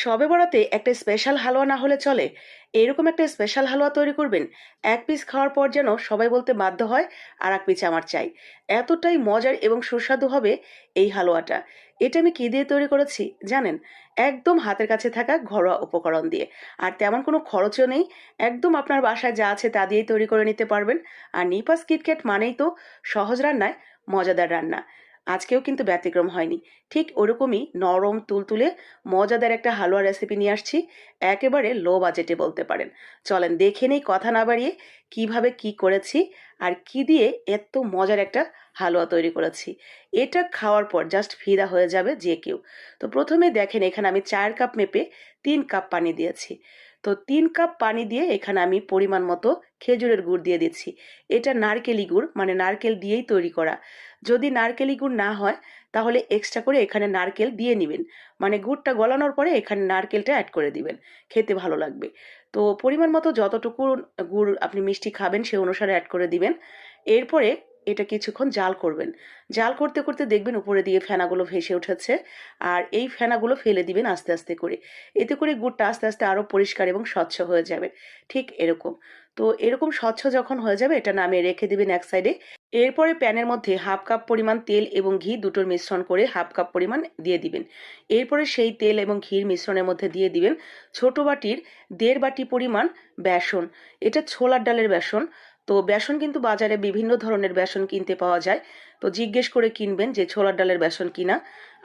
শবে বরাতে একটা স্পেশাল হালুয়া না হলে চলে। এরকম একটা স্পেশাল হালুয়া তৈরি করবেন, এক পিস খাওয়ার পর যেন সবাই বলতে বাধ্য হয় আর এক পিস আমার চাই। এতটাই মজার এবং সুস্বাদু হবে এই হালুয়াটা। এটা আমি কি দিয়ে তৈরি করেছি জানেন? একদম হাতের কাছে থাকা ঘরোয়া উপকরণ দিয়ে। আর তেমন কোনো খরচও নেই। একদম আপনার বাসায় যা আছে তা দিয়েই তৈরি করে নিতে পারবেন। আর নিপাস কিটক্যাট মানেই তো সহজ রান্নায় মজাদার রান্না। আজকেও কিন্তু ব্যতিক্রম হয়নি। ঠিক ওরকমই নরম তুলতুলে মজাদার একটা হালুয়া রেসিপি নিয়ে আসছি। একেবারে লো বাজেটে বলতে পারেন। চলেন দেখে নেই কথা না বাড়িয়ে কিভাবে কি করেছি আর কি দিয়ে এত মজার একটা হালুয়া তৈরি করেছি। এটা খাওয়ার পর জাস্ট ফিদা হয়ে যাবে যে কেউ। তো প্রথমে দেখেন এখানে আমি 4 কাপ মেপে 3 কাপ পানি দিয়েছি। তো 3 কাপ পানি দিয়ে এখানে আমি পরিমাণ মতো খেজুরের গুড় দিয়ে দিচ্ছি। এটা নারকেলি গুড়, মানে নারকেল দিয়েই তৈরি করা। যদি নারকেলি গুড় না হয় তাহলে এক্সট্রা করে এখানে নারকেল দিয়ে নিবেন। মানে গুড়টা গলানোর পরে এখানে নারকেলটা অ্যাড করে দিবেন। খেতে ভালো লাগবে। তো পরিমাণ মতো যতটুকু গুড় আপনি মিষ্টি খাবেন সে অনুসারে অ্যাড করে দিবেন। এরপরে এটা কিছুক্ষণ জাল করবেন। জাল করতে করতে দেখবেন উপরে দিয়ে ফেনাগুলো ভেসে উঠেছে। আর এই ফেনাগুলো ফেলে দিবেন আস্তে আস্তে করে। এতে করে গুড়টা আস্তে আস্তে আরও পরিষ্কার এবং স্বচ্ছ হয়ে যাবে। ঠিক এরকম। তো এরকম স্বচ্ছ যখন হয়ে যাবে এটা নামিয়ে রেখে দিবেন এক সাইডে। এরপরে প্যানের মধ্যে হাফ কাপ পরিমাণ তেল এবং ঘি দুটোর মিশ্রণ করে হাফ কাপ পরিমাণ দিয়ে দিবেন। এরপরে সেই তেল এবং ঘির মিশ্রণের মধ্যে দিয়ে দিবেন ছোট বাটির 1.5 বাটি পরিমাণ বেসন। এটা ছোলার ডালের বেসন। তো বেসন কিন্তু বাজারে বিভিন্ন ধরনের বেসন কিনতে পাওয়া যায়। তো জিজ্ঞেস করে কিনবেন যে ছোলার ডালের বেসন কিনা।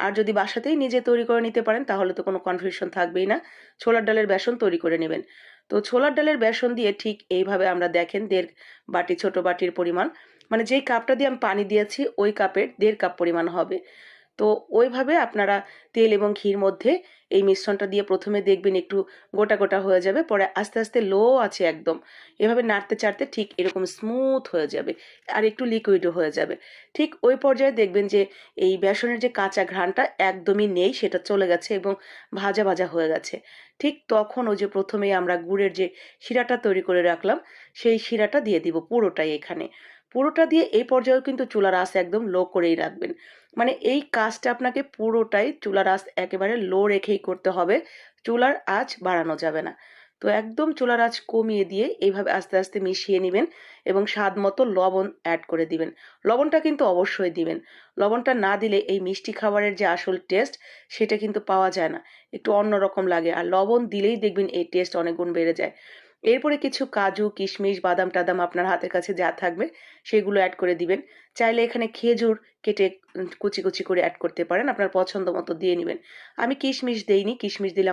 আর যদি বাসাতেই নিজে তৈরি করে নিতে পারেন তাহলে তো কোনো কনফিউশন থাকবেই না। ছোলার ডালের বেসন তৈরি করে নেবেন। তো ছোলার ডালের বেসন দিয়ে ঠিক এইভাবে আমরা দেখেন 1.5 বাটি ছোট বাটির পরিমাণ, মানে যেই কাপটা দিয়ে আমি পানি দিয়েছি ওই কাপের 1.5 কাপ পরিমাণ হবে। তো ওইভাবে আপনারা তেল এবং ঘির মধ্যে এই মিশ্রণটা দিয়ে প্রথমে দেখবেন একটু গোটা গোটা হয়ে যাবে, পরে আস্তে আস্তে লো আছে একদম এভাবে নাড়তে চাড়তে ঠিক এরকম স্মুথ হয়ে যাবে। আর একটু লিকুইডও হয়ে যাবে। ঠিক ওই পর্যায়ে দেখবেন যে এই বেসনের যে কাঁচা ঘ্রাণটা একদমই নেই, সেটা চলে গেছে এবং ভাজা ভাজা হয়ে গেছে। ঠিক তখন ওই যে প্রথমেই আমরা গুড়ের যে শিরাটা তৈরি করে রাখলাম সেই শিরাটা দিয়ে দিব পুরোটাই এখানে। পুরোটা দিয়ে এই পর্যায়েও কিন্তু চুলার আঁচ একদম লো করেই রাখবেন। মানে এই কাজটা আপনাকে পুরোটাই চুলার আঁচ একেবারে লো রেখেই করতে হবে। চুলার আঁচ বাড়ানো যাবে না। তো একদম চুলার আঁচ কমিয়ে দিয়ে এইভাবে আস্তে আস্তে মিশিয়ে নেবেন এবং স্বাদ মতো লবণ অ্যাড করে দিবেন। লবণটা কিন্তু অবশ্যই দিবেন। লবণটা না দিলে এই মিষ্টি খাবারের যে আসল টেস্ট সেটা কিন্তু পাওয়া যায় না। একটু অন্যরকম লাগে। আর লবণ দিলেই দেখবেন এই টেস্ট অনেক গুণ বেড়ে যায়। এরপরে কিছু কাজু, কিশমিশ, বাদাম টাদাম আপনার হাতের কাছে যা থাকবে সেগুলো অ্যাড করে দিবেন। চাইলে এখানে খেজুর কেটে কুচি কুচি করে অ্যাড করতে পারেন। আপনার পছন্দ মতো দিয়ে নিবেন। আমি কিশমিশ দেইনি। কিশমিশ দিলে